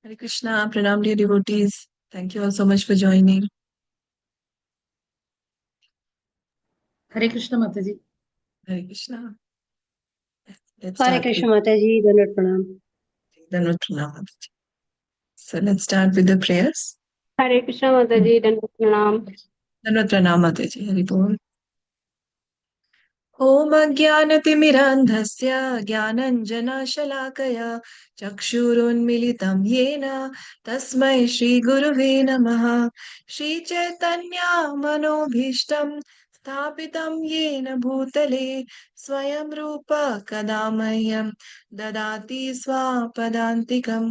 Hare Krishna, Pranam dear devotees. Thank you all so much for joining. Hare Krishna Mataji. Hare Krishna. Let's Hare start Krishna with Mataji, Dandavat Pranam. Dandavat Pranam. So let's start with the prayers. Hare Krishna Mataji, Dandavat Pranam. Dandavat Pranam Mataji. Hari Bol. ॐ अज्ञानतिमिरान्धस्य ज्ञानञ्जनशलाकया चक्षुरुन्मिलितं येन तस्मै श्रीगुरुवे नमः। श्रीचैतन्यमनोभीष्टं स्थापितं येन भूतले स्वयं रूप कदा मह्यं ददाति स्वापदान्तिकं।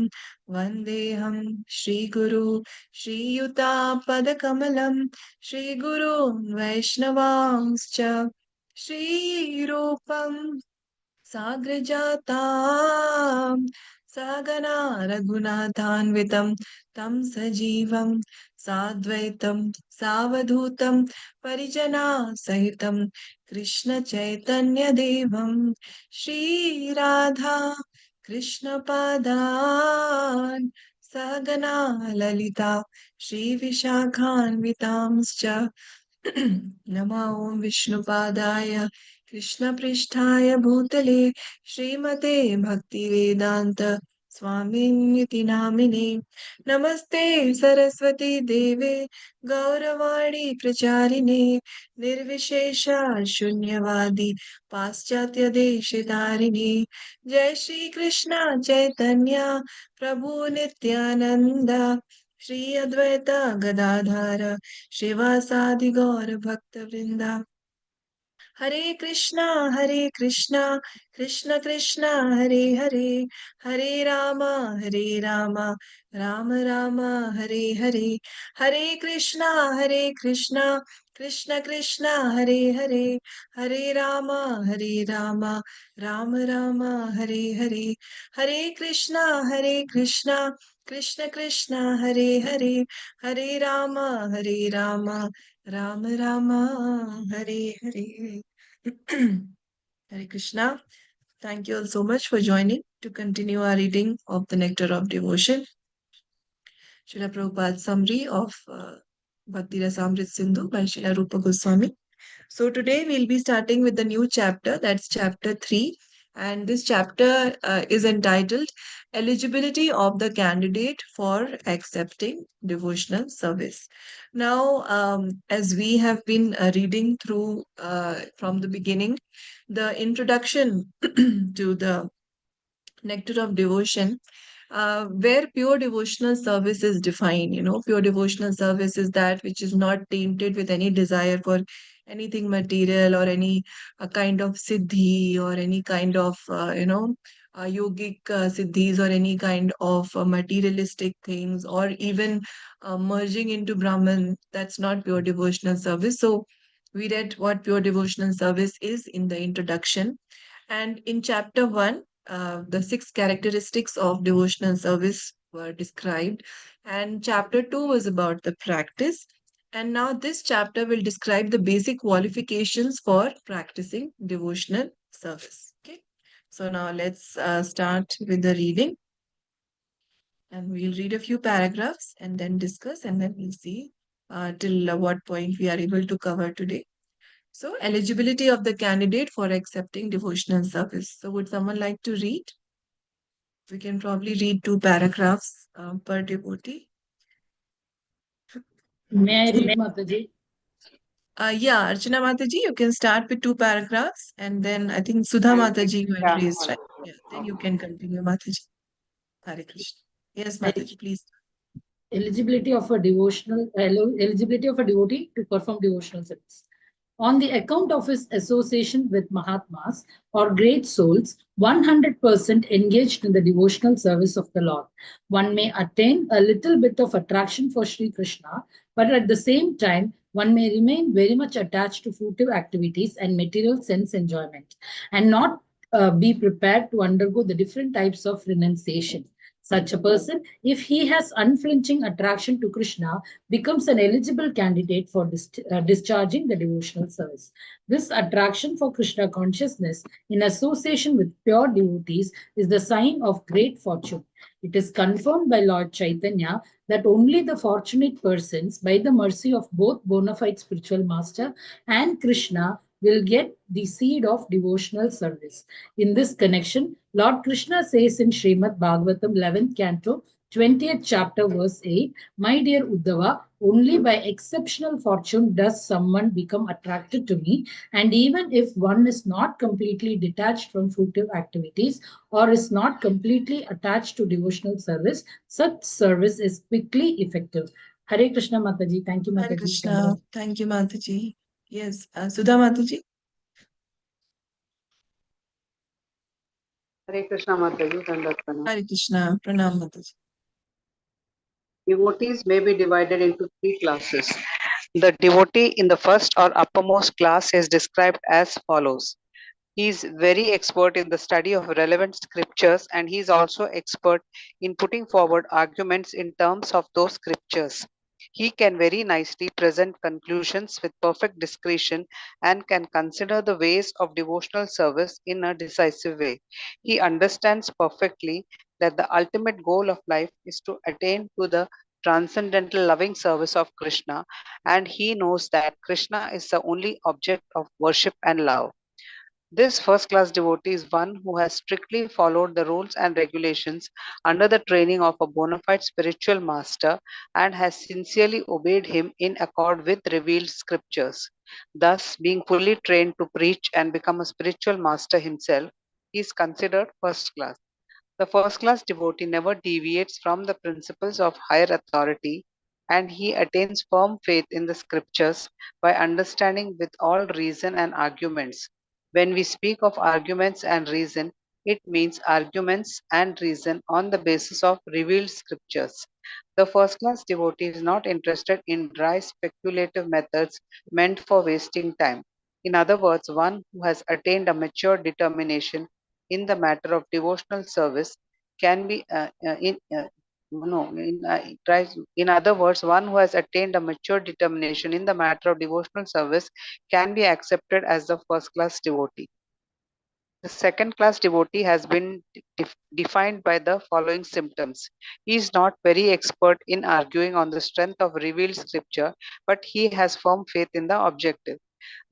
वन्देऽहं श्रीगुरु श्रीयुतापदकमलं श्रीगुरून् वैष्णवांश्च श्रीरूपं साग्रजातां सहगना रघुनाथान्वितं तं सजीवं साद्वैतं सावधूतं परिजनासहितं कृष्णचैतन्यदेवं श्रीराधा कृष्णपादान् सहगना ललिता श्रीविशाखान्वितांश्च नमो ॐ विष्णुपादाय कृष्णपृष्ठाय भूतले श्रीमते भक्तिवेदान्त स्वामिन्निति नामिने। नमस्ते सरस्वती देवे गौरवाणी प्रचारिणे निर्विशेष शून्यवादी पाश्चात्य देशतारिणे। जय श्री कृष्ण चैतन्य प्रभु नित्यानंद श्री अद्वैत गदाधर श्रीवासादि गौर भक्त वृंदा। हरे कृष्णा कृष्ण कृष्ण हरे हरे, हरे राम राम राम हरे हरे। हरे कृष्णा कृष्ण कृष्ण हरे हरे, हरे राम राम राम हरे हरे। हरे कृष्णा कृष्ण कृष्ण हरे हरे, हरे Ram Ram Ram Hare Hare. Hare Krishna. Thank you all so much for joining to continue our reading of the Nectar of Devotion. Srila Prabhupada's summary of Bhakti Rasamrit Sindhu by Srila Rupa Goswami. So today we'll be starting with the new chapter, that's chapter 3. And this chapter is entitled Eligibility of the Candidate for Accepting Devotional Service. Now, as we have been reading through from the beginning, the introduction to the Nectar of Devotion, where pure devotional service is defined. Pure devotional service is that which is not tainted with any desire for anything material or any kind of siddhi or any kind of, yogic siddhis or any kind of materialistic things or even merging into Brahman. That's not pure devotional service. So we read what pure devotional service is in the introduction. And in chapter 1, the 6 characteristics of devotional service were described. And chapter 2 was about the practice. And now this chapter will describe the basic qualifications for practicing devotional service. Okay. So now let's start with the reading. And we'll read a few paragraphs and then discuss, and then we'll see till what point we are able to cover today. So, eligibility of the candidate for accepting devotional service. So, would someone like to read? We can probably read 2 paragraphs per devotee. May I read Mataji? Yeah, Archana Mataji, you can start with 2 paragraphs, and then I think Sudha Mataji you had raised, right? Yeah, then you can continue, Mataji. Hare Krishna. Yes, Mataji, please. Eligibility of a eligibility of a devotee to perform devotional service. On the account of his association with Mahatmas or great souls, 100% engaged in the devotional service of the Lord, one may attain a little bit of attraction for Sri Krishna, but at the same time, one may remain very much attached to fruitive activities and material sense enjoyment, and not be prepared to undergo the different types of renunciation. Such a person, if he has unflinching attraction to Krishna, becomes an eligible candidate for discharging the devotional service. This attraction for Krishna consciousness in association with pure devotees is the sign of great fortune. It is confirmed by Lord Chaitanya that only the fortunate persons, by the mercy of both bona fide spiritual master and Krishna, will get the seed of devotional service. In this connection, Lord Krishna says in Srimad Bhagavatam 11th canto, 20th chapter, verse 8, My dear Uddhava, only by exceptional fortune does someone become attracted to me, and even if one is not completely detached from fruitive activities or is not completely attached to devotional service, such service is quickly effective. Hare Krishna Mataji. Thank you, Hare Mataji. Krishna. Thank you, Mataji. Yes, Sudha Mataji. Hare Krishna Mataji, Dandavat. Hare Krishna. Pranam Mataji. Devotees may be divided into three classes. The devotee in the first or uppermost class is described as follows. He is very expert in the study of relevant scriptures, and he is also expert in putting forward arguments in terms of those scriptures. He can very nicely present conclusions with perfect discretion and can consider the ways of devotional service in a decisive way. He understands perfectly that the ultimate goal of life is to attain to the transcendental loving service of Krishna, and he knows that Krishna is the only object of worship and love. This first class devotee is one who has strictly followed the rules and regulations under the training of a bona fide spiritual master and has sincerely obeyed him in accord with revealed scriptures. Thus, being fully trained to preach and become a spiritual master himself, he is considered first class. The first class devotee never deviates from the principles of higher authority, and he attains firm faith in the scriptures by understanding with all reason and arguments. When we speak of arguments and reason, it means arguments and reason on the basis of revealed scriptures. The first class devotee is not interested in dry speculative methods meant for wasting time. In other words, one who has attained a mature determination in the matter of devotional service can be in no in in other words, one who has attained a mature determination in the matter of devotional service can be accepted as the first class devotee. The second class devotee has been defined by the following symptoms. He is not very expert in arguing on the strength of revealed scripture, but he has firm faith in the objective.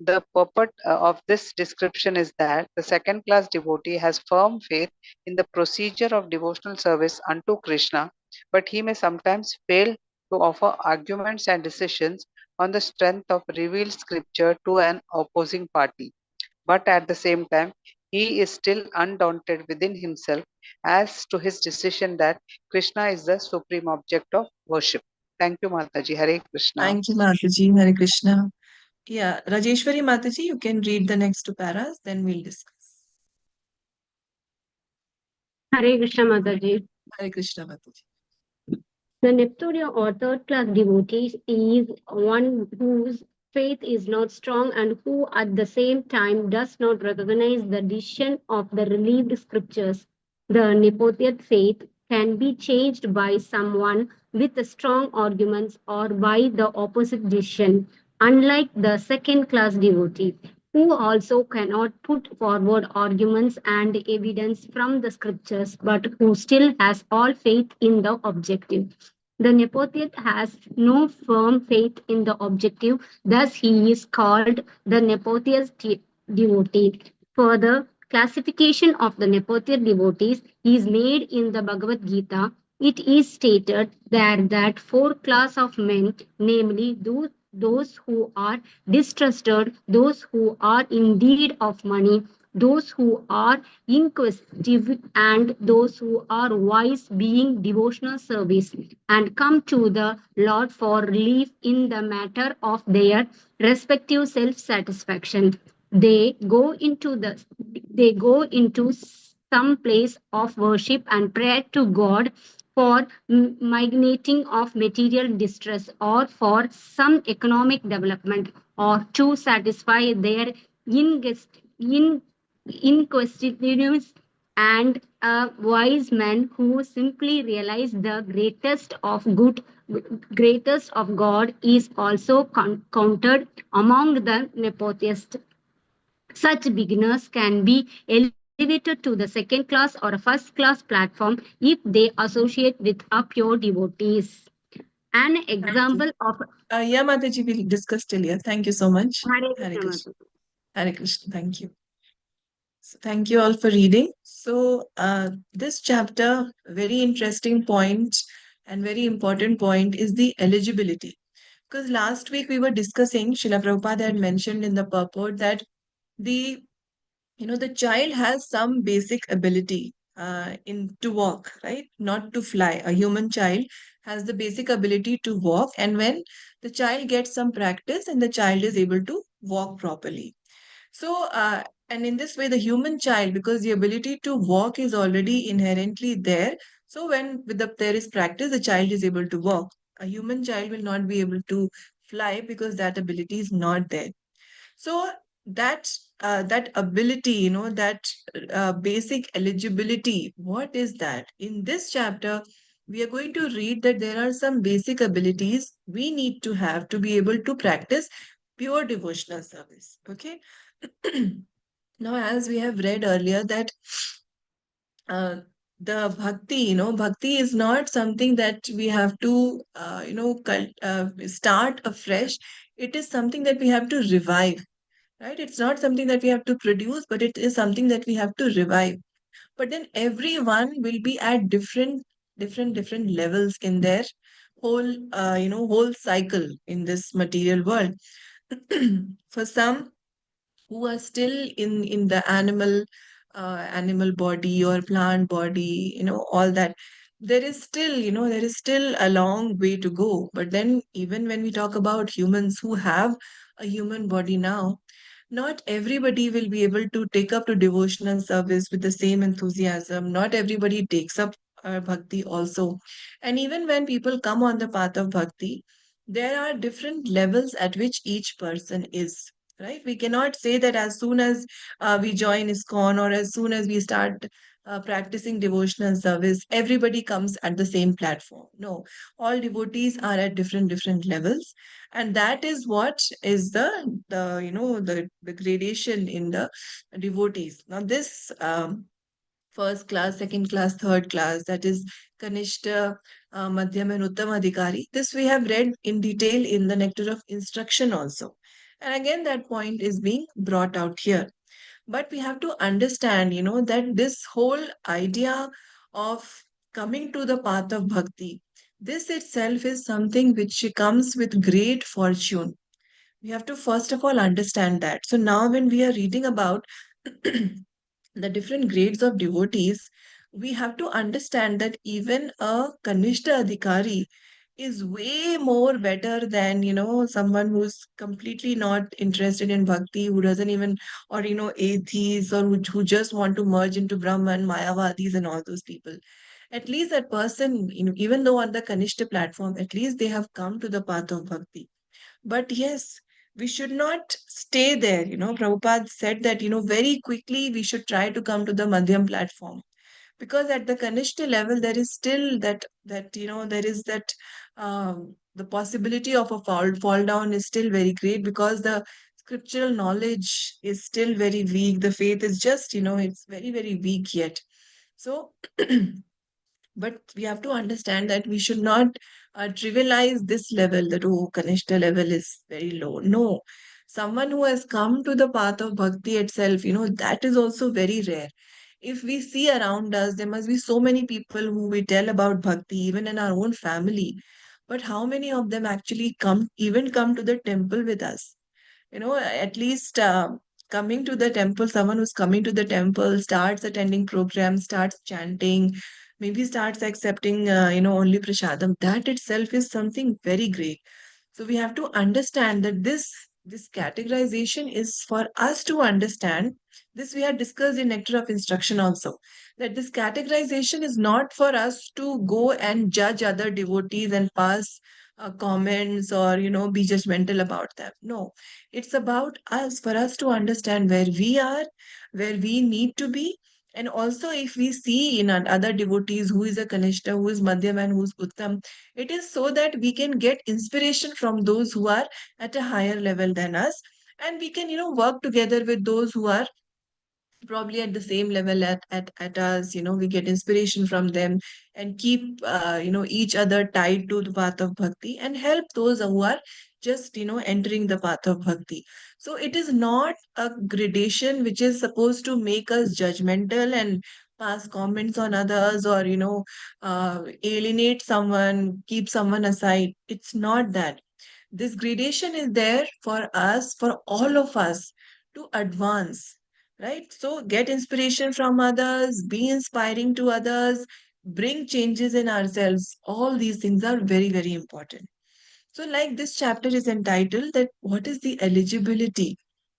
The purport of this description is that the second class devotee has firm faith in the procedure of devotional service unto Krishna, but he may sometimes fail to offer arguments and decisions on the strength of revealed scripture to an opposing party. But at the same time, he is still undaunted within himself as to his decision that Krishna is the supreme object of worship. Thank you, Mataji. Hare Krishna. Thank you, Mataji. Hare Krishna. Yeah, Rajeshwari Mataji, you can read the next two paras, then we'll discuss. Hare Krishna Mataji. Hare Krishna Mataji. The Neptunia or third class devotee is one whose faith is not strong and who at the same time does not recognize the decision of the relieved scriptures. The Nepothean faith can be changed by someone with strong arguments or by the opposite decision, unlike the second class devotee, who also cannot put forward arguments and evidence from the scriptures, but who still has all faith in the objective. The Nepothean has no firm faith in the objective, thus he is called the Nepothean devotee. Further, classification of the Nepothean devotees is made in the Bhagavad Gita. It is stated there that four class of men, namely those who are distrusted, those who are in need of money, those who are inquisitive, and those who are wise, being devotional service, and come to the Lord for relief in the matter of their respective self-satisfaction. They go into some place of worship and pray to God for mitigating of material distress or for some economic development or to satisfy their ingest inquisitive, and a wise man who simply realized the greatest of God is also counted among the nepotists. Such beginners can be elevated to the second class or a first class platform if they associate with a pure devotees. An Thank you. example of Yeah, Mataji, we discussed earlier. Thank you so much. Hare Hare Krishna Krishna. Mataji. Hare Krishna. Thank you. So thank you all for reading. So, this chapter, very interesting point and very important point is the eligibility. Because last week we were discussing, Srila Prabhupada had mentioned in the purport that the the child has some basic ability in to walk, right? Not to fly. A human child has the basic ability to walk, and when the child gets some practice, and the child is able to walk properly. So, and in this way, the human child, because the ability to walk is already inherently there. So, when there is practice, the child is able to walk. A human child will not be able to fly because that ability is not there. So that ability, that basic eligibility, what is that? In this chapter, we are going to read that there are some basic abilities we need to have to be able to practice pure devotional service. Okay. Now, as we have read earlier, that uh, the bhakti, bhakti is not something that we have to, start afresh. It is something that we have to revive, right? It's not something that we have to produce, but it is something that we have to revive. But then everyone will be at different levels in their whole cycle in this material world. For some who are still in the animal body or plant body, all that, there is still a long way to go. But then even when we talk about humans who have a human body now, not everybody will be able to take up to devotional service with the same enthusiasm. Not everybody takes up bhakti also. And even when people come on the path of bhakti, there are different levels at which each person is. Right? We cannot say that as soon as we join ISKCON or as soon as we start practicing devotional service, everybody comes at the same platform. No, all devotees are at different levels, and that is what is the gradation in the devotees. Now this first class, second class, third class, that is Kanishta, Madhyam and Uttam Adhikari, this we have read in detail in the Nectar of Instruction also. And again, that point is being brought out here. But we have to understand, that this whole idea of coming to the path of bhakti, this itself is something which comes with great fortune. We have to first of all understand that. So now when we are reading about the different grades of devotees, we have to understand that even a Kanishta Adhikari is way more better than, someone who's completely not interested in bhakti, who doesn't even, or, atheists, or who just want to merge into Brahman, Mayavadis, and all those people. At least that person, even though on the Kanishta platform, at least they have come to the path of bhakti. But yes, we should not stay there. Prabhupada said that, very quickly we should try to come to the Madhyam platform. Because at the Kanishta level, there is still there is that, the possibility of a fall down is still very great because the scriptural knowledge is still very weak. The faith is just, it's very weak yet. So, but we have to understand that we should not trivialize this level, that, oh, Kanishta level is very low. No, someone who has come to the path of bhakti itself, that is also very rare. If we see around us, there must be so many people who we tell about bhakti, even in our own family. But how many of them actually come to the temple with us? At least coming to the temple, someone who's coming to the temple starts attending programs, starts chanting, maybe starts accepting, only prasadam. That itself is something very great. So we have to understand that this categorization is for us to understand. This we had discussed in Nectar of Instruction also, that this categorization is not for us to go and judge other devotees and pass comments or be judgmental about them. No, it's about us, for us to understand where we are, where we need to be. And also, if we see in other devotees who is a kanishta, who is madhyam, and who's uttam, it is so that we can get inspiration from those who are at a higher level than us, and we can work together with those who are probably at the same level at us. We get inspiration from them, and keep each other tied to the path of bhakti, and help those who are just entering the path of bhakti. So it is not a gradation which is supposed to make us judgmental and pass comments on others, or alienate someone, keep someone aside. It's not that. This gradation is there for us, for all of us, to advance, right? So get inspiration from others, be inspiring to others, bring changes in ourselves. All these things are very, very important. So, like, this chapter is entitled that what is the eligibility?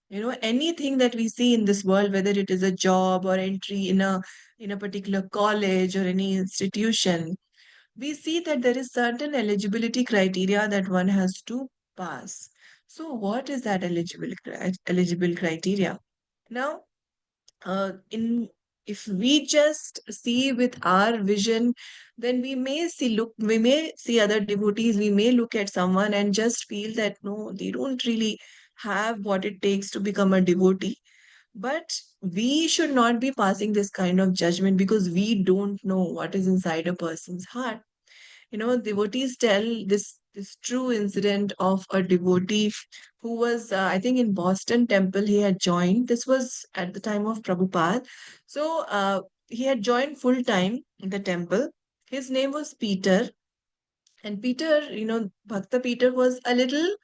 Anything that we see in this world, whether it is a job or entry in a particular college or any institution, we see that there is certain eligibility criteria that one has to pass. So, what is that eligible criteria? Now, in if we just see with our vision, then we may see other devotees, we may look at someone and just feel that no, they don't really have what it takes to become a devotee. But we should not be passing this kind of judgment, because we don't know what is inside a person's heart. Devotees tell this true incident of a devotee who was, I think, in Boston temple. He had joined. This was at the time of Prabhupada. So he had joined full time in the temple. His name was Peter, and Peter, Bhakta Peter was a little.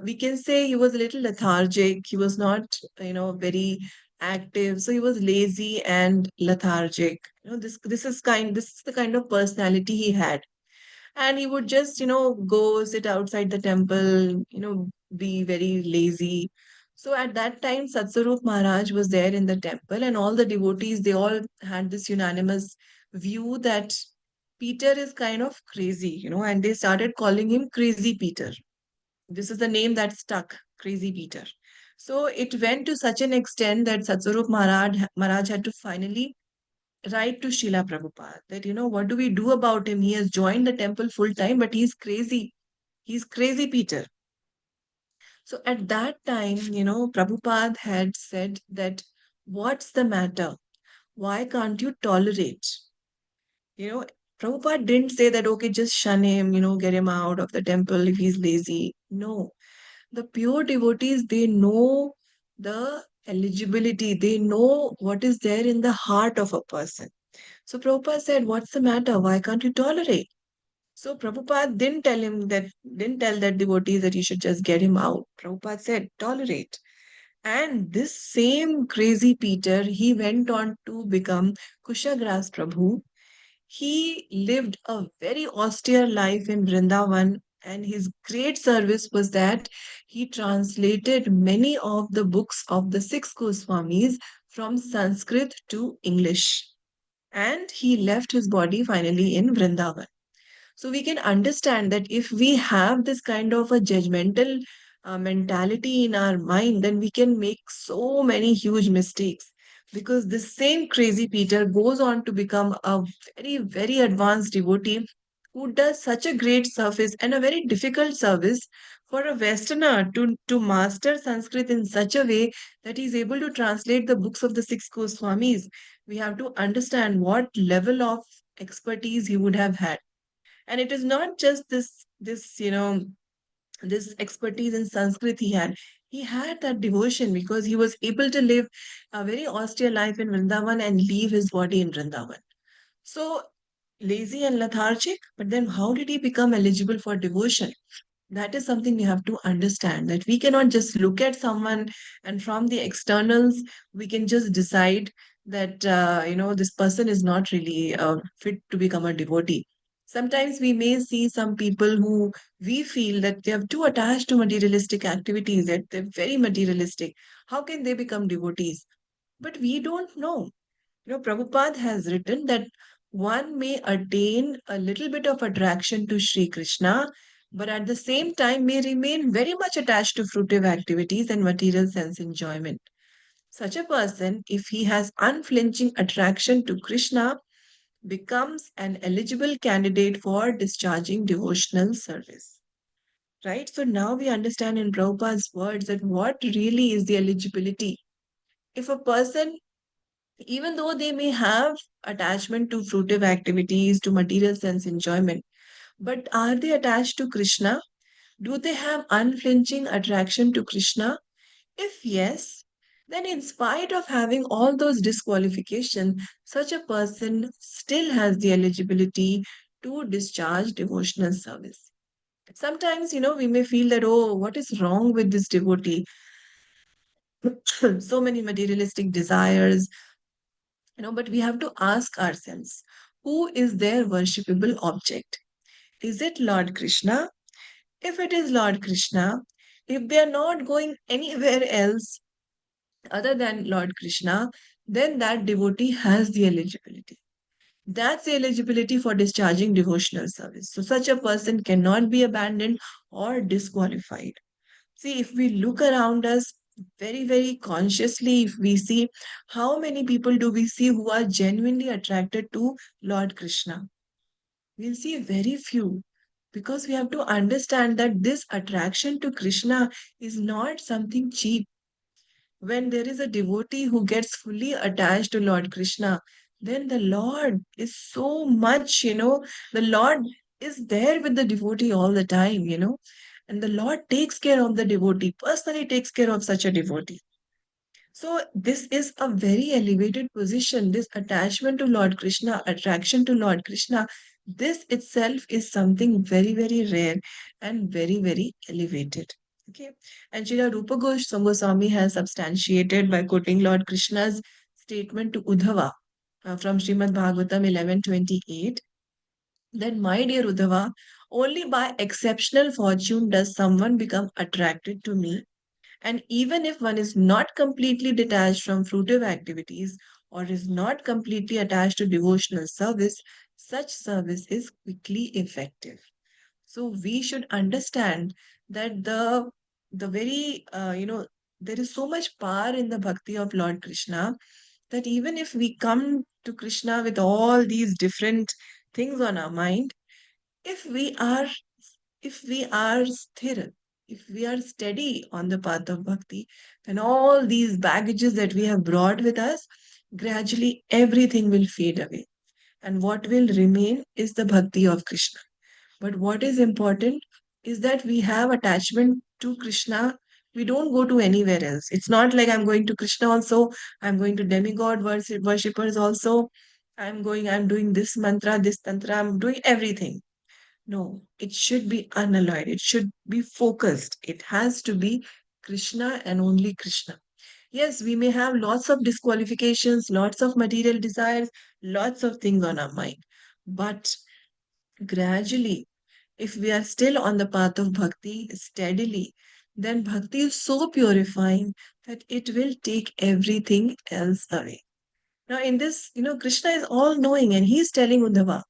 We can say he was a little lethargic. He was not, very active. So he was lazy and lethargic. This is the kind of personality he had, and he would just go sit outside the temple, be very lazy. So at that time, Satsarup Maharaj was there in the temple, and all the devotees, they all had this unanimous view that Peter is kind of crazy, and they started calling him Crazy Peter. This is the name that stuck, Crazy Peter. So it went to such an extent that Satsarup Maharaj had to finally write to Srila Prabhupada that, what do we do about him? He has joined the temple full time, but he's crazy. He's Crazy Peter. So at that time, Prabhupada had said that, what's the matter? Why can't you tolerate? You know, Prabhupada didn't say that, okay, just shun him, get him out of the temple if he's lazy. No, the pure devotees, they know the eligibility, they know what is there in the heart of a person. So Prabhupada said, what's the matter? Why can't you tolerate? So Prabhupada didn't tell that devotee that you should just get him out. Prabhupada said, tolerate. And this same Crazy Peter, he went on to become Kushagras Prabhu. He lived a very austere life in Vrindavan, and his great service was that he translated many of the books of the six Goswamis from Sanskrit to English. And he left his body finally in Vrindavan. So we can understand that if we have this kind of a judgmental mentality in our mind, then we can make so many huge mistakes. Because this same Crazy Peter goes on to become a very, very advanced devotee who does such a great service, and a very difficult service for a Westerner to master Sanskrit in such a way that he's able to translate the books of the six Goswamis. We have to understand what level of expertise he would have had. And it is not just this expertise in Sanskrit he had. He had that devotion because he was able to live a very austere life in Vrindavan and leave his body in Vrindavan. So lazy and lethargic, but then how did he become eligible for devotion? That is something we have to understand, that we cannot just look at someone and from the externals we can just decide that this person is not really fit to become a devotee. Sometimes we may see some people who we feel that they are too attached to materialistic activities, that they're very materialistic. How can they become devotees? But we don't know. Prabhupada has written that one may attain a little bit of attraction to Sri Krishna, but at the same time may remain very much attached to fruitive activities and material sense enjoyment. Such a person, if he has unflinching attraction to Krishna, becomes an eligible candidate for discharging devotional service. Right? So now we understand in Prabhupada's words that what really is the eligibility. If a person, even though they may have attachment to fruitive activities, to material sense enjoyment, but are they attached to Krishna? Do they have unflinching attraction to Krishna? If yes, then in spite of having all those disqualifications, such a person still has the eligibility to discharge devotional service. Sometimes, we may feel that, oh, what is wrong with this devotee? So many materialistic desires, but we have to ask ourselves, who is their worshipable object? Is it Lord Krishna? If it is Lord Krishna, if they are not going anywhere else other than Lord Krishna, then that devotee has the eligibility. That's the eligibility for discharging devotional service. So such a person cannot be abandoned or disqualified. See, if we look around us very, very consciously, if we see how many people do we see who are genuinely attracted to Lord Krishna, we'll see very few, because we have to understand that this attraction to Krishna is not something cheap. When there is a devotee who gets fully attached to Lord Krishna, then the Lord is so much, the Lord is there with the devotee all the time, and the Lord takes care of the devotee, personally takes care of such a devotee. So, this is a very elevated position. This attachment to Lord Krishna, attraction to Lord Krishna, this itself is something very, very rare and very, very elevated. Okay. And Srila Rupa Goswami has substantiated by quoting Lord Krishna's statement to Uddhava from Srimad Bhagavatam 11:28 that, my dear Uddhava, only by exceptional fortune does someone become attracted to me, and even if one is not completely detached from fruitive activities or is not completely attached to devotional service, such service is quickly effective. So we should understand that the very there is so much power in the bhakti of Lord Krishna that even if we come to Krishna with all these different things on our mind, if we are if we are sthir, if we are steady on the path of bhakti, then all these baggages that we have brought with us, gradually everything will fade away. And what will remain is the bhakti of Krishna. But what is important is that we have attachment to Krishna. We don't go to anywhere else. It's not like I'm going to Krishna also, I'm going to demigod worshippers also. I'm doing this mantra, this tantra, I'm doing everything. No, it should be unalloyed. It should be focused. It has to be Krishna and only Krishna. Yes, we may have lots of disqualifications, lots of material desires, lots of things on our mind. But gradually, if we are still on the path of bhakti steadily, then bhakti is so purifying that it will take everything else away. Now, in this, Krishna is all knowing and he's telling Uddhava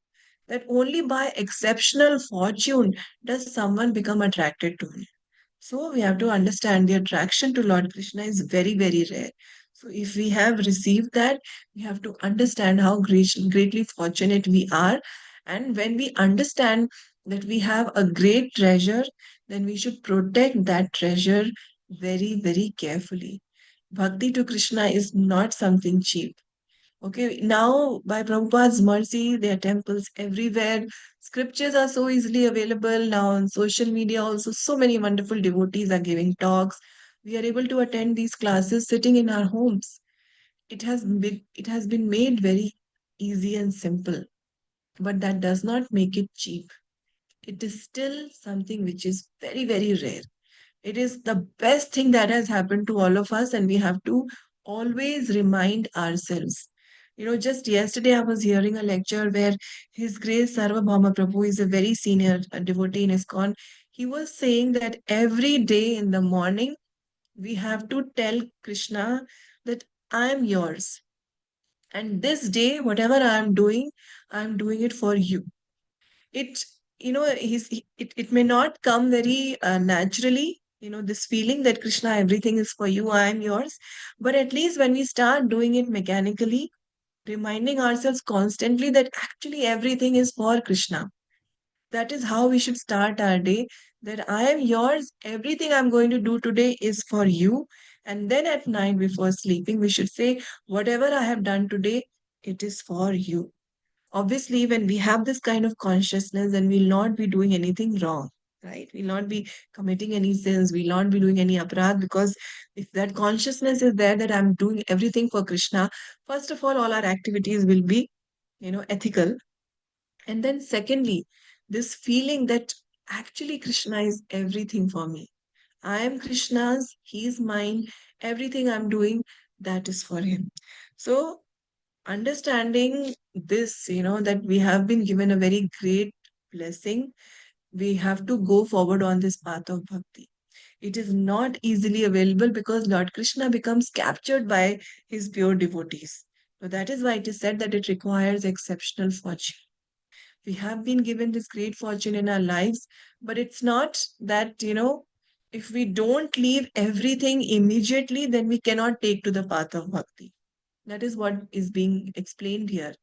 that only by exceptional fortune does someone become attracted to him. So we have to understand the attraction to Lord Krishna is very, very rare. So if we have received that, we have to understand how greatly fortunate we are. And when we understand that we have a great treasure, then we should protect that treasure very, very carefully. Bhakti to Krishna is not something cheap. Okay, now by Prabhupada's mercy, there are temples everywhere. Scriptures are so easily available now on social media. Also, so many wonderful devotees are giving talks. We are able to attend these classes sitting in our homes. It has been made very easy and simple, but that does not make it cheap. It is still something which is very, very rare. It is the best thing that has happened to all of us, and we have to always remind ourselves. Just yesterday I was hearing a lecture where His Grace Sarvabhauma Prabhu is a very senior devotee in ISKCON. He was saying that every day in the morning we have to tell Krishna that I am yours. And this day, whatever I am doing it for you. It it may not come very naturally, this feeling that Krishna, everything is for you, I am yours. But at least when we start doing it mechanically, reminding ourselves constantly that actually everything is for Krishna. That is how we should start our day. That I am yours, everything I'm going to do today is for you. And then at night before sleeping, we should say, whatever I have done today, it is for you. Obviously, when we have this kind of consciousness, then we'll not be doing anything wrong, right? We'll not be committing any sins, we'll not be doing any aparadh, because if that consciousness is there that I'm doing everything for Krishna, first of all our activities will be, ethical. And then secondly, this feeling that actually Krishna is everything for me. I am Krishna's, he is mine, everything I'm doing, that is for him. So understanding this, that we have been given a very great blessing, we have to go forward on this path of bhakti. It is not easily available because Lord Krishna becomes captured by his pure devotees. So that is why it is said that it requires exceptional fortune. We have been given this great fortune in our lives, but it's not that, if we don't leave everything immediately, then we cannot take to the path of bhakti. That is what is being explained here.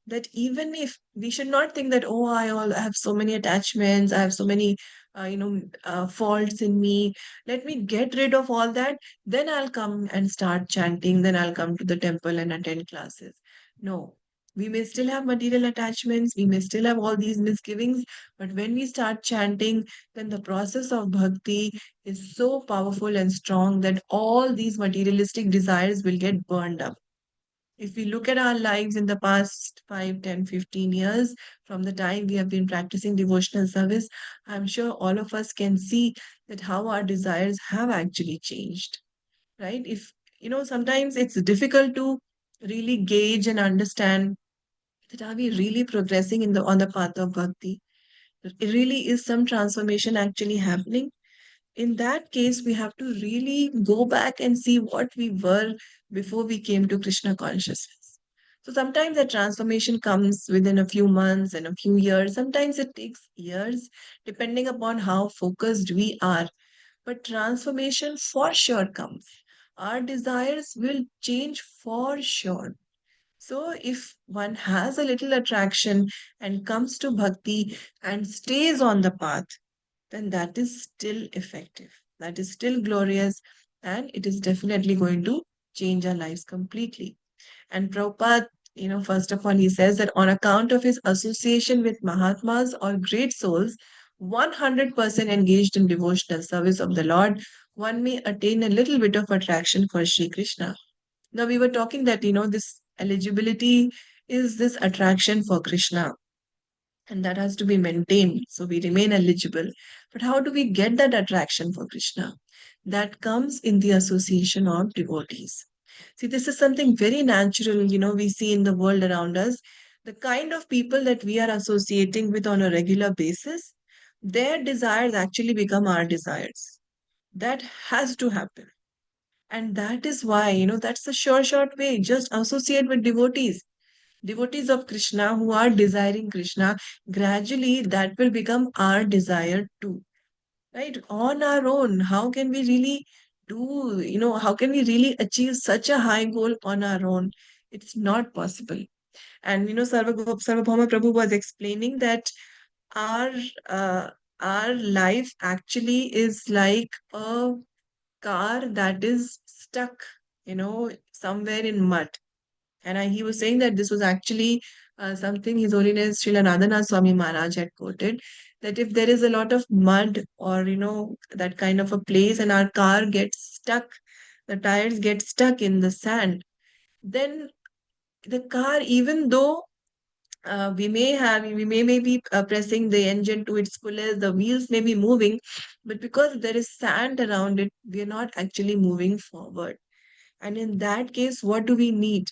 That even if we should not think that, oh, I have so many attachments, I have so many, faults in me. Let me get rid of all that. Then I'll come and start chanting. Then I'll come to the temple and attend classes. No, we may still have material attachments. We may still have all these misgivings. But when we start chanting, then the process of bhakti is so powerful and strong that all these materialistic desires will get burned up. If we look at our lives in the past 5, 10, 15 years, from the time we have been practicing devotional service, I'm sure all of us can see that how our desires have actually changed, right? Sometimes it's difficult to really gauge and understand that are we really progressing on the path of bhakti? It really is some transformation actually happening. In that case, we have to really go back and see what we were before we came to Krishna consciousness. So sometimes the transformation comes within a few months and a few years. Sometimes it takes years, depending upon how focused we are. But transformation for sure comes. Our desires will change for sure. So if one has a little attraction and comes to bhakti and stays on the path, then that is still effective. That is still glorious, and it is definitely going to change our lives completely. And Prabhupada, first of all, he says that on account of his association with Mahatmas or great souls, 100% engaged in devotional service of the Lord, one may attain a little bit of attraction for Sri Krishna. Now, we were talking that, this eligibility is this attraction for Krishna, and that has to be maintained so we remain eligible. But how do we get that attraction for Krishna? That comes in the association of devotees. See, this is something very natural, we see in the world around us. The kind of people that we are associating with on a regular basis, their desires actually become our desires. That has to happen. And that is why, that's the short way. Just associate with devotees of Krishna who are desiring Krishna. Gradually, that will become our desire too, right? On our own, how can we really how can we really achieve such a high goal on our own? It's not possible. And, Sarvabhauma Prabhu was explaining that our, uh, our life actually is like a car that is stuck, somewhere in mud. And he was saying that this was actually something His Holiness Srila Radhanath Swami Maharaj had quoted, that if there is a lot of mud or, that kind of a place and our car gets stuck, the tires get stuck in the sand, then the car, even though we may be pressing the engine to its fullest, the wheels may be moving, but because there is sand around it, we are not actually moving forward. And in that case, what do we need?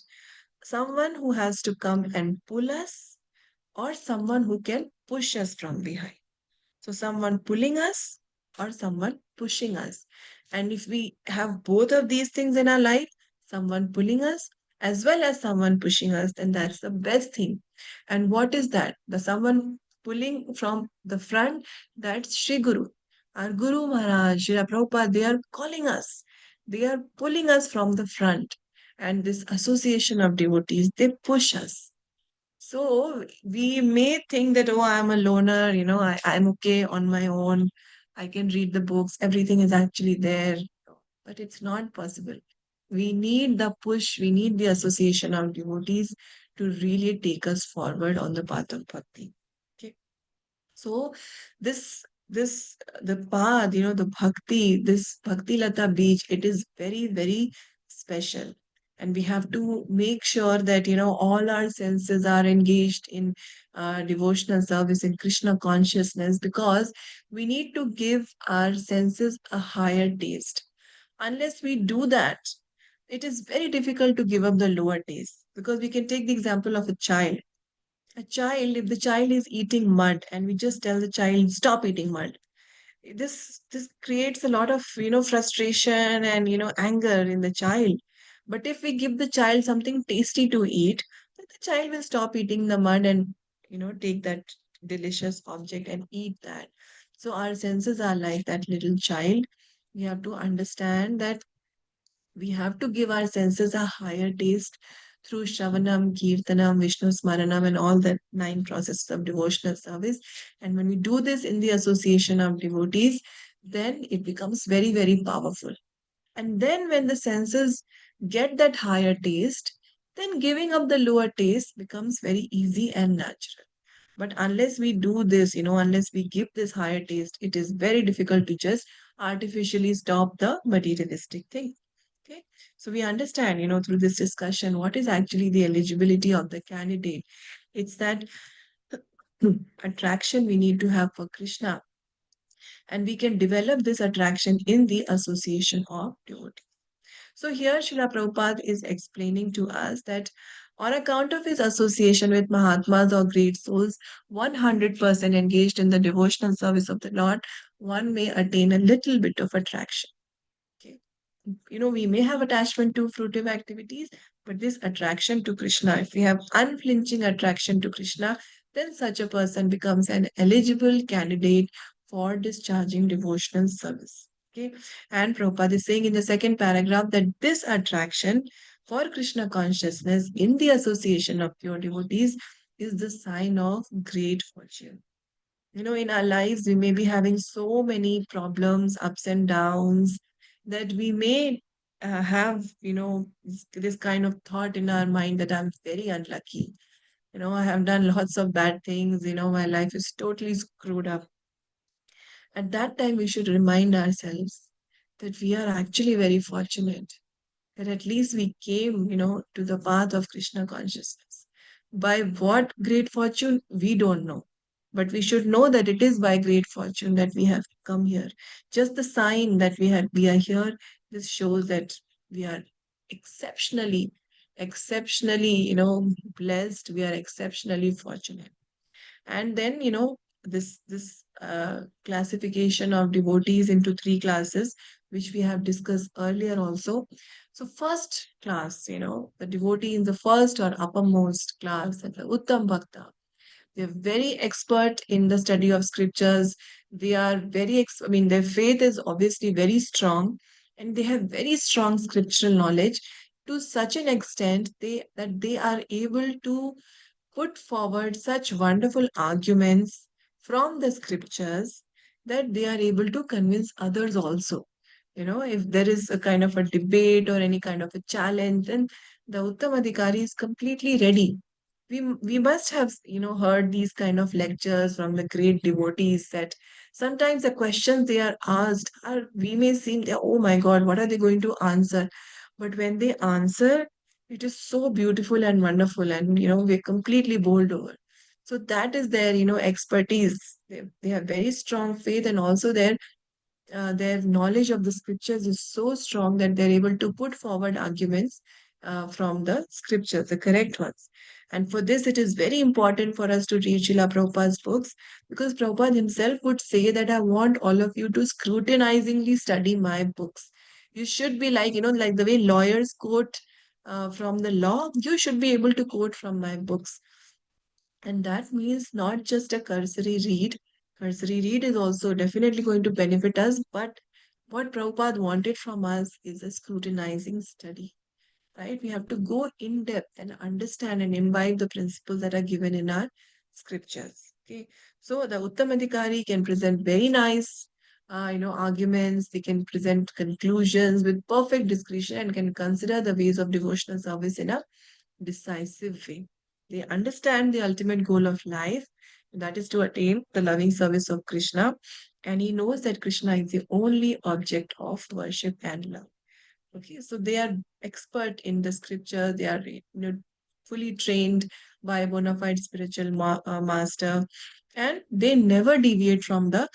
Someone who has to come and pull us, or someone who can push us from behind. So, someone pulling us or someone pushing us. And if we have both of these things in our life, someone pulling us as well as someone pushing us, then that's the best thing. And what is that? The someone pulling from the front, that's Sri Guru. Our Guru Maharaj, Srila Prabhupada, they are calling us. They are pulling us from the front. And this association of devotees, they push us. So we may think that, oh, I'm a loner, I'm okay on my own. I can read the books, everything is actually there. But it's not possible. We need the push, we need the association of devotees to really take us forward on the path of bhakti. Okay. So this the path, the bhakti, this Bhakti Lata beach, it is very, very special. And we have to make sure that all our senses are engaged in devotional service in Krishna consciousness, because we need to give our senses a higher taste. Unless we do that, it is very difficult to give up the lower taste. Because we can take the example of a child. A child, if the child is eating mud and we just tell the child, stop eating mud, this creates a lot of frustration and anger in the child. But if we give the child something tasty to eat, then the child will stop eating the mud and take that delicious object and eat that. So our senses are like that little child. We have to understand that we have to give our senses a higher taste through Shravanam, Kirtanam, Vishnu Smaranam, and all the 9 processes of devotional service. And when we do this in the association of devotees, then it becomes very, very powerful. And then when the senses get that higher taste, then giving up the lower taste becomes very easy and natural. But unless we do this, unless we give this higher taste, it is very difficult to just artificially stop the materialistic thing. Okay. So we understand, through this discussion, what is actually the eligibility of the candidate. It's that attraction we need to have for Krishna. And we can develop this attraction in the association of devotee. So here Srila Prabhupada is explaining to us that on account of his association with Mahatmas or great souls, 100% engaged in the devotional service of the Lord, one may attain a little bit of attraction. Okay. We may have attachment to fruitive activities, but this attraction to Krishna, if we have unflinching attraction to Krishna, then such a person becomes an eligible candidate for discharging devotional service. Okay. And Prabhupada is saying in the second paragraph that this attraction for Krishna consciousness in the association of pure devotees is the sign of great fortune. In our lives, we may be having so many problems, ups and downs, that we may have, this kind of thought in our mind that I'm very unlucky. I have done lots of bad things. My life is totally screwed up. At that time, we should remind ourselves that we are actually very fortunate, that at least we came, to the path of Krishna consciousness. By what great fortune, we don't know. But we should know that it is by great fortune that we have come here. Just the sign that we are here, this shows that we are exceptionally, exceptionally, blessed. We are exceptionally fortunate. And then, this classification of devotees into 3 classes, which we have discussed earlier also. So first class, the devotee in the first or uppermost class, and the Uttam Bhakta. They're very expert in the study of scriptures. They are I mean, their faith is obviously very strong, and they have very strong scriptural knowledge to such an extent that they are able to put forward such wonderful arguments from the scriptures that they are able to convince others also. If there is a kind of a debate or any kind of a challenge, then the Uttam Adhikari is completely ready. We must have heard these kind of lectures from the great devotees, that sometimes the questions they are asked are, we may seem that, oh my God, what are they going to answer? But when they answer, it is so beautiful and wonderful, and we're completely bowled over. So that is their expertise. They have very strong faith, and also their knowledge of the scriptures is so strong that they're able to put forward arguments from the scriptures, the correct ones. And for this, it is very important for us to read Srila Prabhupada's books, because Prabhupada himself would say that I want all of you to scrutinizingly study my books. You should be like, like the way lawyers quote from the law, you should be able to quote from my books. And that means not just a cursory read. Cursory read is also definitely going to benefit us, but what Prabhupada wanted from us is a scrutinizing study, right? We have to go in depth and understand and imbibe the principles that are given in our scriptures. Okay, so the Uttamadhikari can present very nice, arguments. They can present conclusions with perfect discretion and can consider the ways of devotional service in a decisive way. They understand the ultimate goal of life, that is to attain the loving service of Krishna, and he knows that Krishna is the only object of worship and love. Okay, so they are expert in the scripture. They are fully trained by a bona fide spiritual master, and they never deviate from the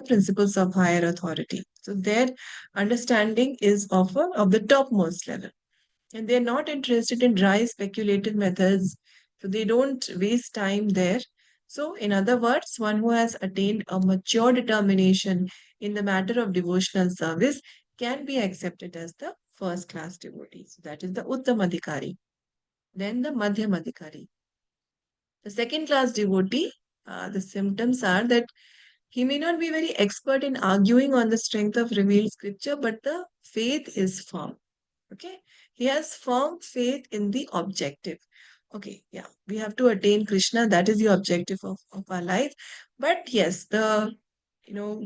principles of higher authority. So their understanding is of the topmost level, and they're not interested in dry speculative methods. So they don't waste time there. So, in other words, one who has attained a mature determination in the matter of devotional service can be accepted as the first class devotee. So that is the Uttamadhikari. Then the Madhyamadhikari. The second class devotee, the symptoms are that he may not be very expert in arguing on the strength of revealed scripture, but the faith is firm. Okay, he has firm faith in the objective. Okay, yeah, we have to attain Krishna. That is the objective of our life. But yes, the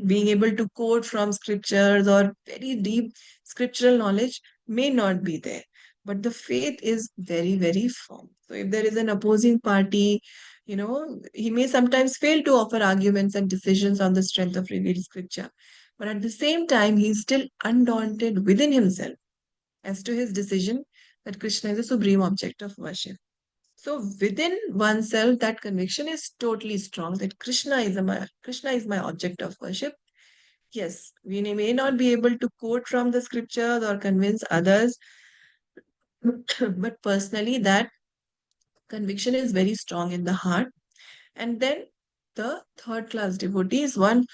being able to quote from scriptures or very deep scriptural knowledge may not be there. But the faith is very, very firm. So if there is an opposing party, he may sometimes fail to offer arguments and decisions on the strength of revealed scripture. But at the same time, he is still undaunted within himself as to his decision that Krishna is the supreme object of worship. So within oneself, that conviction is totally strong that Krishna is my object of worship. Yes, we may not be able to quote from the scriptures or convince others, but personally, that conviction is very strong in the heart. And then the third class devotee is one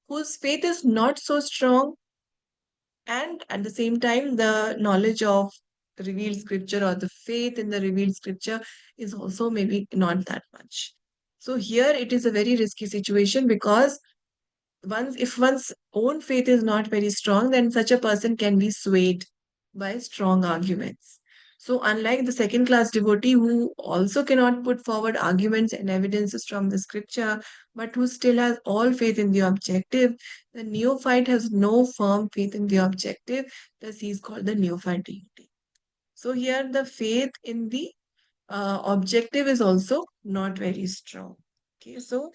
whose faith is not so strong, and at the same time the knowledge of revealed scripture or the faith in the revealed scripture is also maybe not that much. So here it is a very risky situation, because if one's own faith is not very strong, then such a person can be swayed by strong arguments. So, unlike the second class devotee who also cannot put forward arguments and evidences from the scripture, but who still has all faith in the objective, the neophyte has no firm faith in the objective, thus he is called the neophyte devotee. So, here the faith in the objective is also not very strong. Okay, so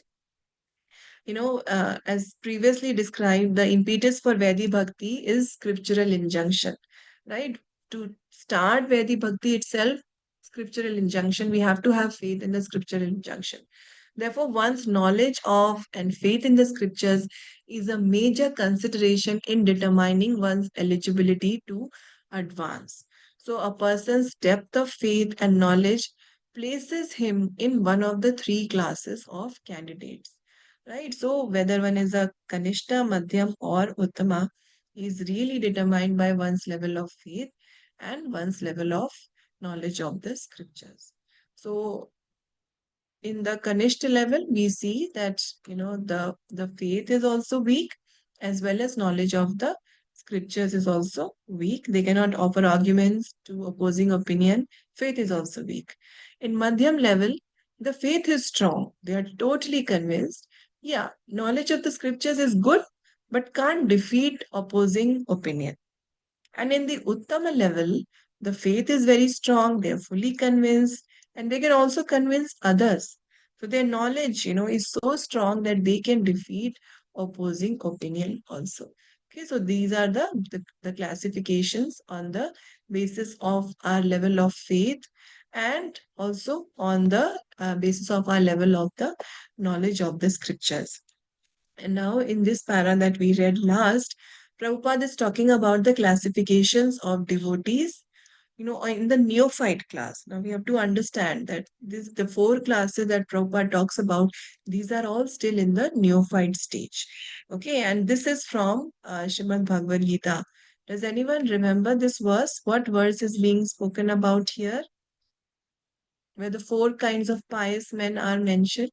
as previously described, the impetus for Vedi Bhakti is scriptural injunction, right? To start Vedi Bhakti itself, scriptural injunction, we have to have faith in the scriptural injunction. Therefore, one's knowledge of and faith in the scriptures is a major consideration in determining one's eligibility to advance. So, a person's depth of faith and knowledge places him in one of the three classes of candidates, right? So whether one is a Kanishta, Madhyam, or Uttama is really determined by one's level of faith and one's level of knowledge of the scriptures. So in the Kanishta level, we see that the faith is also weak, as well as knowledge of the scriptures is also weak. They cannot offer arguments to opposing opinion. Faith is also weak. In Madhyam level, the faith is strong. They are totally convinced. Yeah, knowledge of the scriptures is good, but can't defeat opposing opinion. And in the Uttama level, the faith is very strong, they're fully convinced, and they can also convince others. So their knowledge, is so strong that they can defeat opposing opinion also. Okay, so these are the classifications on the basis of our level of faith, and also on the basis of our level of the knowledge of the scriptures. And now, in this para that we read last, Prabhupada is talking about the classifications of devotees, in the neophyte class. Now, we have to understand that the four classes that Prabhupada talks about, these are all still in the neophyte stage. Okay, and this is from Srimad Bhagavad Gita. Does anyone remember this verse? What verse is being spoken about here? where the 4 kinds of pious men are mentioned.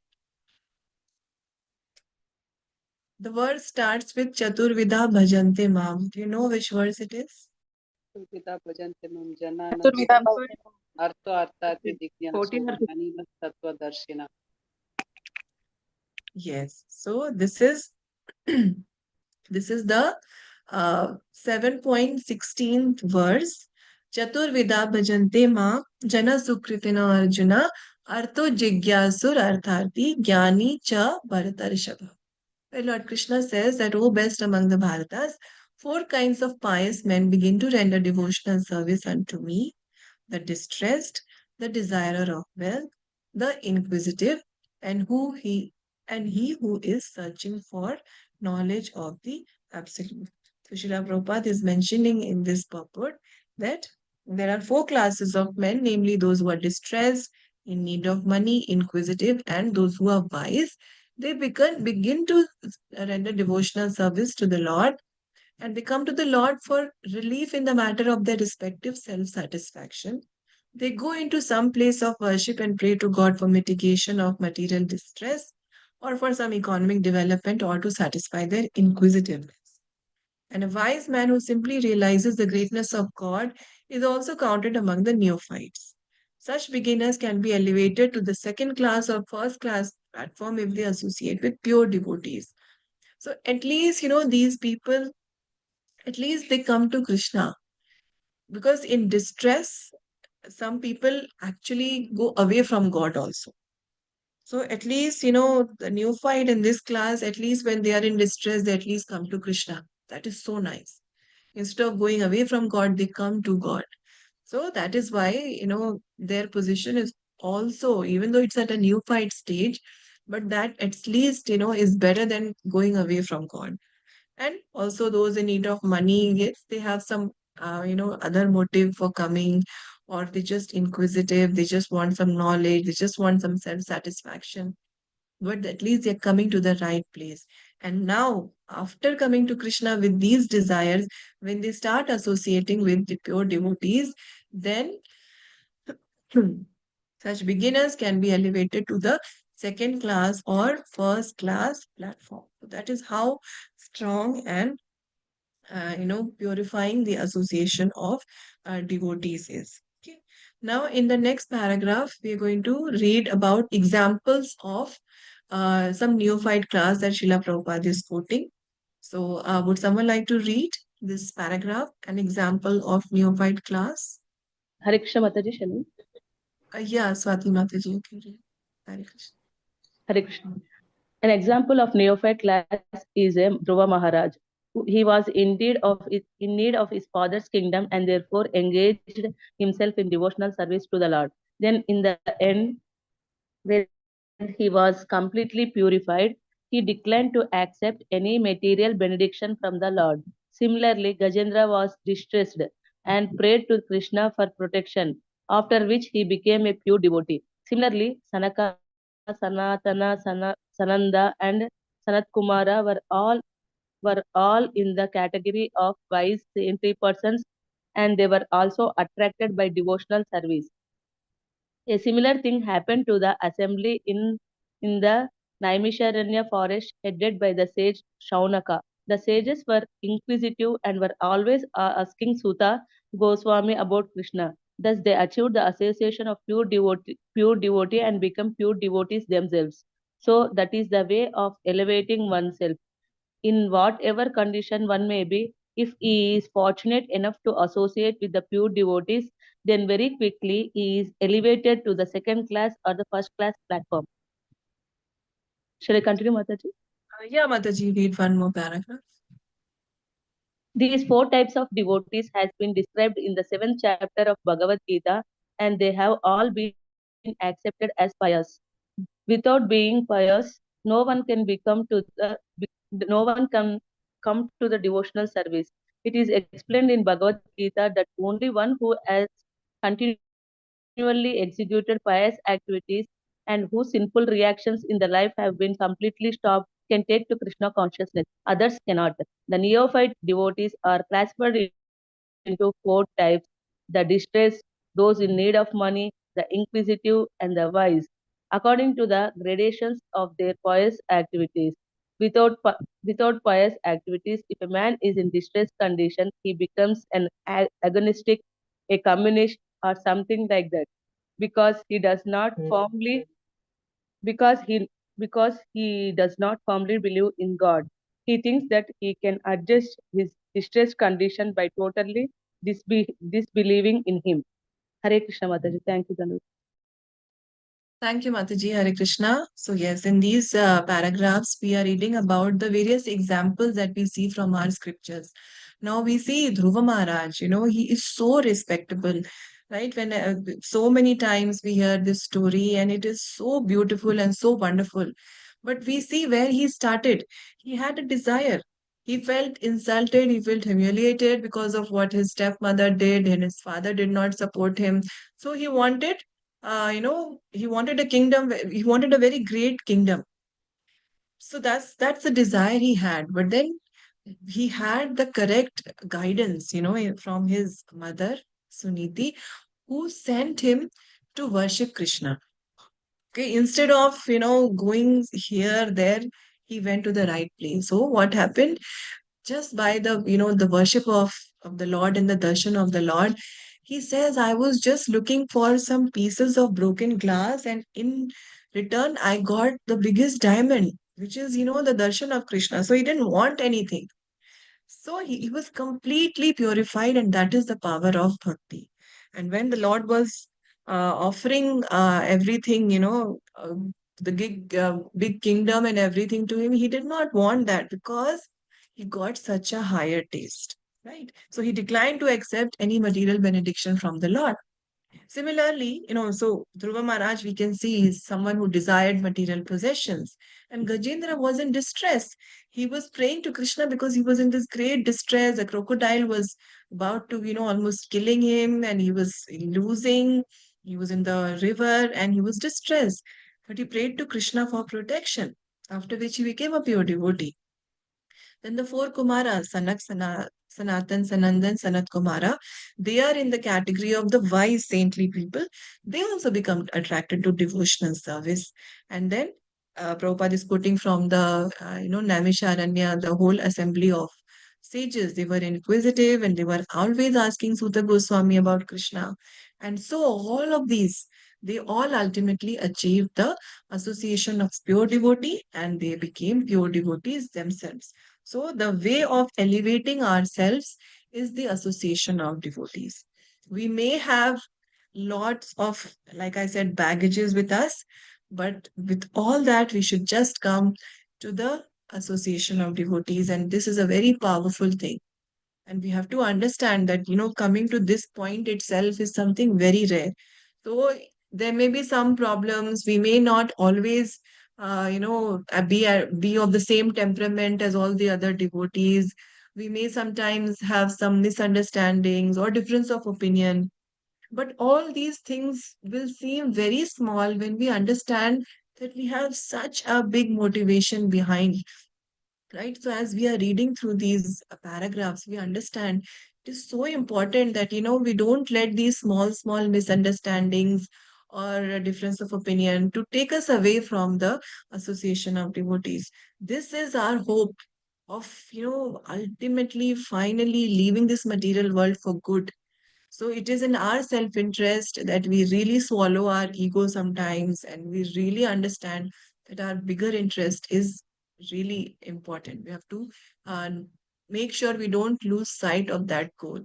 The verse starts with Chaturvida Bhajante Mam. Do you know which verse it is? Chaturvida bhajante mam janana Chaturvida sudha bhajante artho arthati jignasu 14 or 15. jnanina tattvadarshina. Yes. So this is this is the 7.16th verse. Chaturvida bhajante ma jana sukritina arjuna artho jigyasur artharti jnani cha bharatarshava. Where Lord Krishna says that, O best among the Bharatas, 4 kinds of pious men begin to render devotional service unto me: the distressed, the desirer of wealth, the inquisitive, and he who is searching for knowledge of the absolute. So Srila Prabhupada is mentioning in this purport that there are 4 classes of men, namely those who are distressed, in need of money, inquisitive, and those who are wise. They begin to render devotional service to the Lord, and they come to the Lord for relief in the matter of their respective self-satisfaction. They go into some place of worship and pray to God for mitigation of material distress or for some economic development or to satisfy their inquisitiveness. And a wise man who simply realizes the greatness of God is also counted among the neophytes. Such beginners can be elevated to the second class or first class platform if they associate with pure devotees. So at least, these people, at least they come to Krishna, because in distress, some people actually go away from God also. So at least, the neophyte in this class, at least when they are in distress, they at least come to Krishna. That is so nice. Instead of going away from God, they come to God. So that is why, their position is also, even though it's at a neophyte stage, but that at least, is better than going away from God. And also those in need of money, yes, they have some, other motive for coming, or they just inquisitive, they just want some knowledge, they just want some self-satisfaction. But at least they're coming to the right place. And now, after coming to Krishna with these desires, when they start associating with the pure devotees, then such beginners can be elevated to the second class or first class platform. So that is how strong and purifying the association of devotees is. Okay. Now, in the next paragraph, we are going to read about examples of some neophyte class that Srila Prabhupada is quoting. So, would someone like to read this paragraph, an example of neophyte class? Hare Krishna Mataji, shall we? Yeah, Swati Mataji, you can read. Hare Krishna. Hare Krishna. An example of neophyte class is a Dhruva Maharaj. He was in need of his father's kingdom and therefore engaged himself in devotional service to the Lord. Then in the end, when he was completely purified, he declined to accept any material benediction from the Lord. Similarly, Gajendra was distressed and prayed to Krishna for protection, after which he became a pure devotee. Similarly, Sanaka, Sananda, and Sanat Kumara were all in the category of wise saintly persons, and they were also attracted by devotional service. A similar thing happened to the assembly in the Naimisharanya forest headed by the sage Shaunaka. The sages were inquisitive and were always asking Suta Goswami about Krishna. Thus, they achieved the association of pure devotee and become pure devotees themselves. So, that is the way of elevating oneself in whatever condition one may be. If he is fortunate enough to associate with the pure devotees, then very quickly he is elevated to the second class or the first class platform. Shall I continue, Mataji? Yeah, Mataji, read one more paragraph. These 4 types of devotees has been described in the 7th chapter of Bhagavad Gita, and they have all been accepted as pious. Without being pious, no one can come to the devotional service. It is explained in Bhagavad Gita that only one who has continually executed pious activities and whose sinful reactions in the life have been completely stopped can take to Krishna consciousness. Others cannot. The neophyte devotees are classified into 4 types: the distressed, those in need of money, the inquisitive, and the wise, according to the gradations of their pious activities. Without pious activities, if a man is in distress condition, he becomes an agonistic, a communist, or something like that, because he does not firmly because he does not firmly believe in God. He thinks that he can adjust his distressed condition by totally disbelieving in him. Hare Krishna Mataji. Thank you, Danu. Thank you, Mataji. Hare Krishna. So, yes, in these paragraphs, we are reading about the various examples that we see from our scriptures. Now, we see Dhruva Maharaj, he is so respectable, right? When so many times we hear this story, and it is so beautiful and so wonderful. But we see where he started. He had a desire. He felt insulted, he felt humiliated because of what his stepmother did, and his father did not support him. So, he wanted a kingdom, he wanted a very great kingdom. So that's the desire he had. But then he had the correct guidance, from his mother, Suniti, who sent him to worship Krishna. Okay, instead of, going here, there, he went to the right place. So what happened? Just by the worship of the Lord and the darshan of the Lord, he says, I was just looking for some pieces of broken glass, and in return I got the biggest diamond, which is the darshan of Krishna. So he didn't want anything. So he was completely purified, and that is the power of bhakti. And when the Lord was offering everything, the big kingdom and everything to him, he did not want that, because he got such a higher taste, right? So he declined to accept any material benediction from the Lord. Similarly, so Dhruva Maharaj, we can see, is someone who desired material possessions. And Gajendra was in distress. He was praying to Krishna because he was in this great distress. A crocodile was about to, almost killing him, and he was losing. He was in the river and he was distressed. But he prayed to Krishna for protection, after which he became a pure devotee. Then the four Kumaras, Sanatan, Sanandan, Sanat Kumara, they are in the category of the wise saintly people. They also become attracted to devotional service. And then Prabhupada is quoting from the, Naimisharanya, the whole assembly of sages. They were inquisitive, and they were always asking Sutta Goswami about Krishna. And so all of these, they all ultimately achieved the association of pure devotee, and they became pure devotees themselves. So, the way of elevating ourselves is the association of devotees. We may have lots of, like I said, baggages with us, but with all that, we should just come to the association of devotees. And this is a very powerful thing. And we have to understand that, coming to this point itself is something very rare. So there may be some problems. We may not always, be of the same temperament as all the other devotees. We may sometimes have some misunderstandings or difference of opinion. But all these things will seem very small when we understand that we have such a big motivation behind, right? So as we are reading through these paragraphs, we understand it is so important that, we don't let these small misunderstandings or a difference of opinion to take us away from the association of devotees. This is our hope of, ultimately, finally leaving this material world for good. So it is in our self interest that we really swallow our ego sometimes, and we really understand that our bigger interest is really important. We have to uh, make sure we don't lose sight of that goal.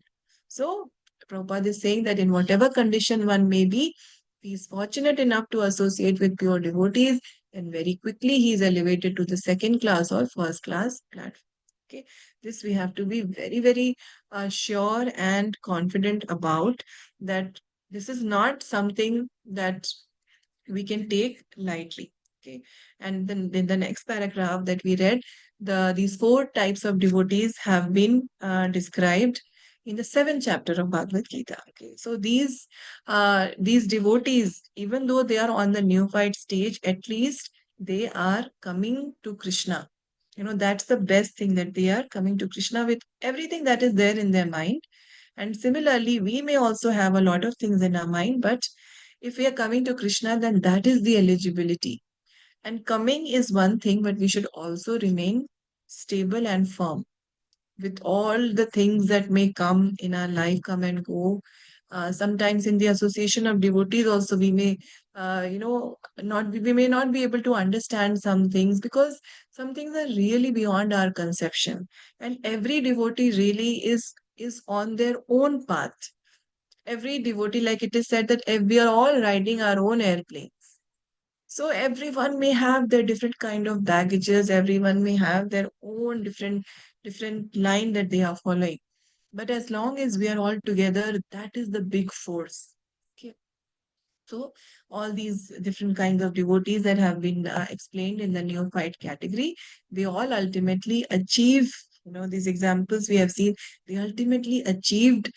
So Prabhupada is saying that in whatever condition one may be, he is fortunate enough to associate with pure devotees, and very quickly he is elevated to the second class or first class platform. Okay, this we have to be very, very sure and confident about, that this is not something that we can take lightly. Okay, and then in the next paragraph that we read, these four types of devotees have been described in the seventh chapter of Bhagavad Gita. Okay, so these devotees, even though they are on the neophyte stage, at least they are coming to Krishna. That's the best thing, that they are coming to Krishna with everything that is there in their mind. And similarly, we may also have a lot of things in our mind, but If we are coming to Krishna, then that is the eligibility. And coming is one thing, but we should also remain stable and firm with all the things that may come in our life, come and go. Sometimes in the association of devotees also we may, not we may not be able to understand some things because some things are really beyond our conception. And every devotee really is on their own path. Every devotee, like it is said that we are all riding our own airplane. So everyone may have their different kind of baggages. Everyone may have their own different line that they are following. But as long as we are all together, that is the big force. Okay. So all these different kinds of devotees that have been explained in the neophyte category, they all ultimately achieve, these examples we have seen, they ultimately achieved,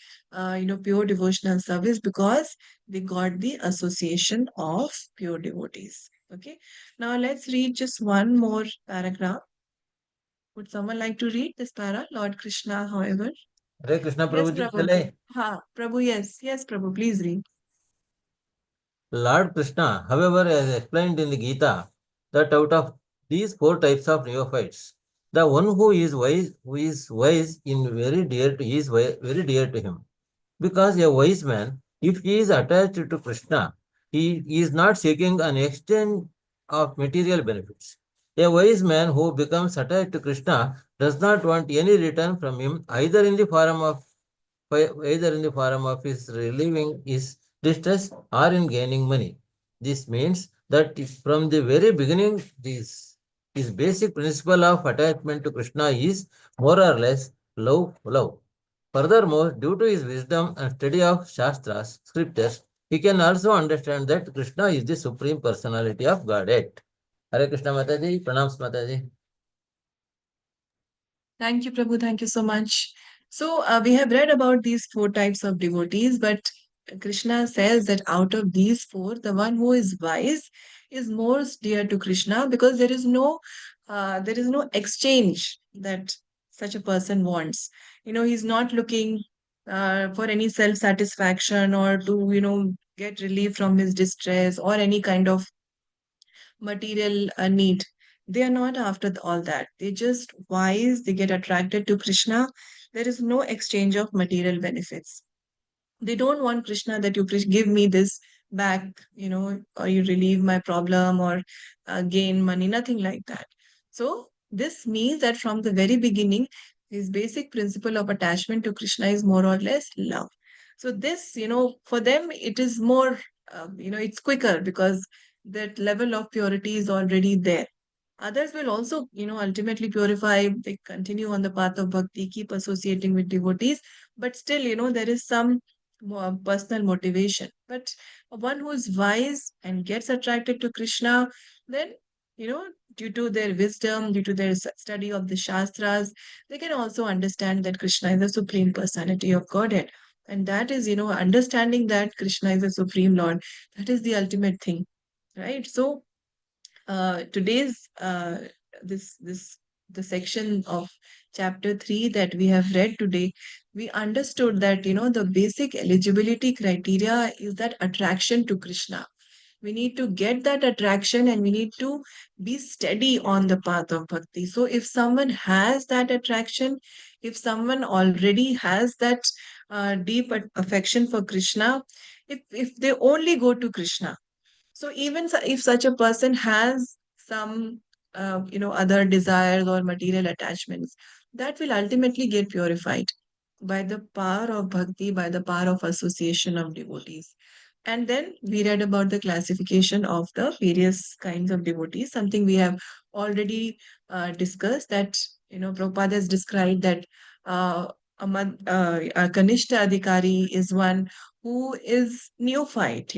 pure devotional service because they got the association of pure devotees. Okay. Now let's read just one more paragraph. Would someone like to read this para? Lord Krishna, however. Hare Krishna Yes, Prabhuji, Prabhu. chale. Ha, Prabhu, yes. Yes, Prabhu, please read. Lord Krishna, however, has explained in the Gita that out of these four types of neophytes, the one who is wise in very dear to very dear to him. Because a wise man, if he is attached to Krishna, he is not seeking an exchange of material benefits. A wise man who becomes attached to Krishna does not want any return from him, either in the form of his relieving his distress or in gaining money. This means that from the very beginning, his basic principle of attachment to Krishna is more or less love. Furthermore, due to his wisdom and study of Shastras, scriptures, he can also understand that Krishna is the Supreme Personality of Godhead. Hare Krishna Mataji, Pranams Mataji. Thank you, Prabhu. Thank you so much. So, we have read about these four types of devotees, but Krishna says that out of these four, the one who is wise is most dear to Krishna because there is no exchange that such a person wants. He's not looking for any self-satisfaction or to, get relief from his distress or any kind of material need. They are not after all that. They just wise, they get attracted to Krishna. There is no exchange of material benefits. They don't want Krishna that you give me this back, or you relieve my problem or gain money, nothing like that. So, this means that from the very beginning, his basic principle of attachment to Krishna is more or less love. So, this, for them, it is more, it's quicker because that level of purity is already there. Others will also, ultimately purify, they continue on the path of bhakti, keep associating with devotees, but still, there is some more personal motivation. But one who is wise and gets attracted to Krishna, then, due to their wisdom, due to their study of the Shastras, they can also understand that Krishna is the Supreme Personality of Godhead. And that is, understanding that Krishna is the Supreme Lord, that is the ultimate thing, right? So, today's this the section of chapter 3 that we have read today, we understood that the basic eligibility criteria is that attraction to Krishna. We need to get that attraction and we need to be steady on the path of bhakti. So if someone has that attraction, if someone already has that deep affection for Krishna, if they only go to Krishna, so even if such a person has some, other desires or material attachments, that will ultimately get purified by the power of bhakti, by the power of association of devotees. And then we read about the classification of the various kinds of devotees, something we have already discussed that, Prabhupada has described that a Kanishta Adhikari is one who is neophyte,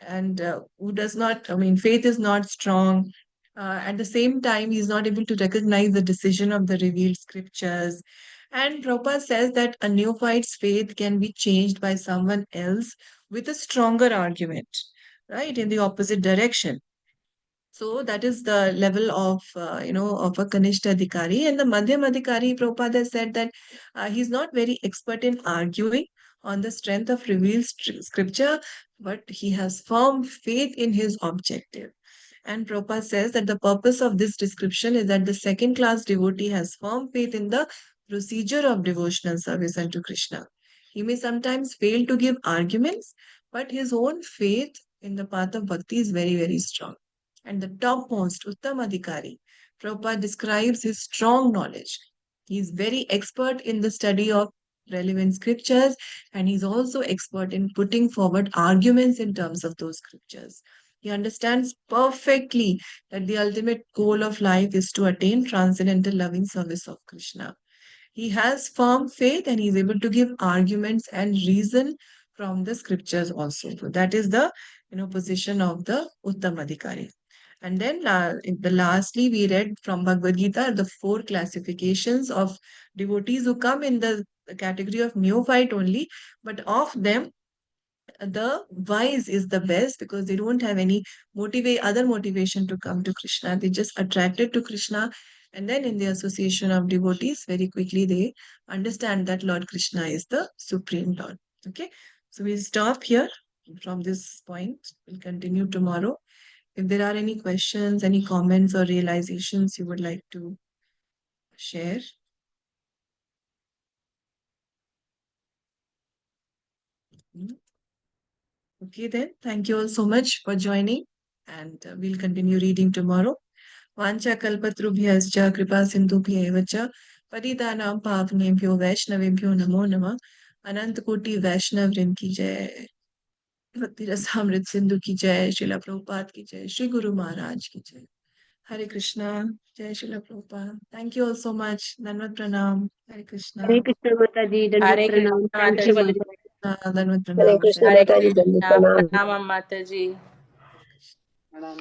and who does not, I mean, faith is not strong. At the same time, he's not able to recognize the decision of the revealed scriptures. And Prabhupada says that a neophyte's faith can be changed by someone else with a stronger argument, right, in the opposite direction. So that is the level of, of a Kanishta Adhikari. And the Madhyam Adhikari, Prabhupada said that he's not very expert in arguing on the strength of revealed scripture, but he has firm faith in his objective. And Prabhupada says that the purpose of this description is that the second class devotee has firm faith in the procedure of devotional service unto Krishna. He may sometimes fail to give arguments, but his own faith in the path of bhakti is very, very strong. And the topmost, Uttam Adhikari, Prabhupada describes his strong knowledge. He is very expert in the study of relevant scriptures, and he's also expert in putting forward arguments in terms of those scriptures. He understands perfectly that the ultimate goal of life is to attain transcendental loving service of Krishna. He has firm faith and he's able to give arguments and reason from the scriptures also. So that is the position of the Uttam Adhikari. And then lastly, we read from Bhagavad Gita the 4 classifications of devotees who come in the category of neophyte only, but of them, the wise is the best because they don't have any other motivation to come to Krishna. They just attracted to Krishna, and then in the association of devotees, very quickly they understand that Lord Krishna is the supreme Lord. Okay, so we'll stop here from this point. We'll continue tomorrow. If there are any questions, any comments or realizations you would like to share. Okay, then. Thank you all so much for joining, and we'll continue reading tomorrow. Vancha kalpatrubhyascha kripa sindhubhyev cha पतितानां पावनेभ्यो वैष्णवेभ्यो नमो नमः अनंत कोटि वैष्णव वृंद की जय भक्ति रसामृत सिंधु की जय शिला प्रभुपाद की जय श्री गुरु महाराज की जय हरे कृष्णा जय शिला Prabhupada thank you all so much धन्यवाद प्रणाम हरे Krishna Hare Krishna Mataji, Dandavat Hare Krishna Pranam. Thank you, Mataji. Mataji. धन्यवाद Hare प्रणाम Krishna Hare Mataji, Krishna Dandavat Pranam. Pranamam Mataji. Madam.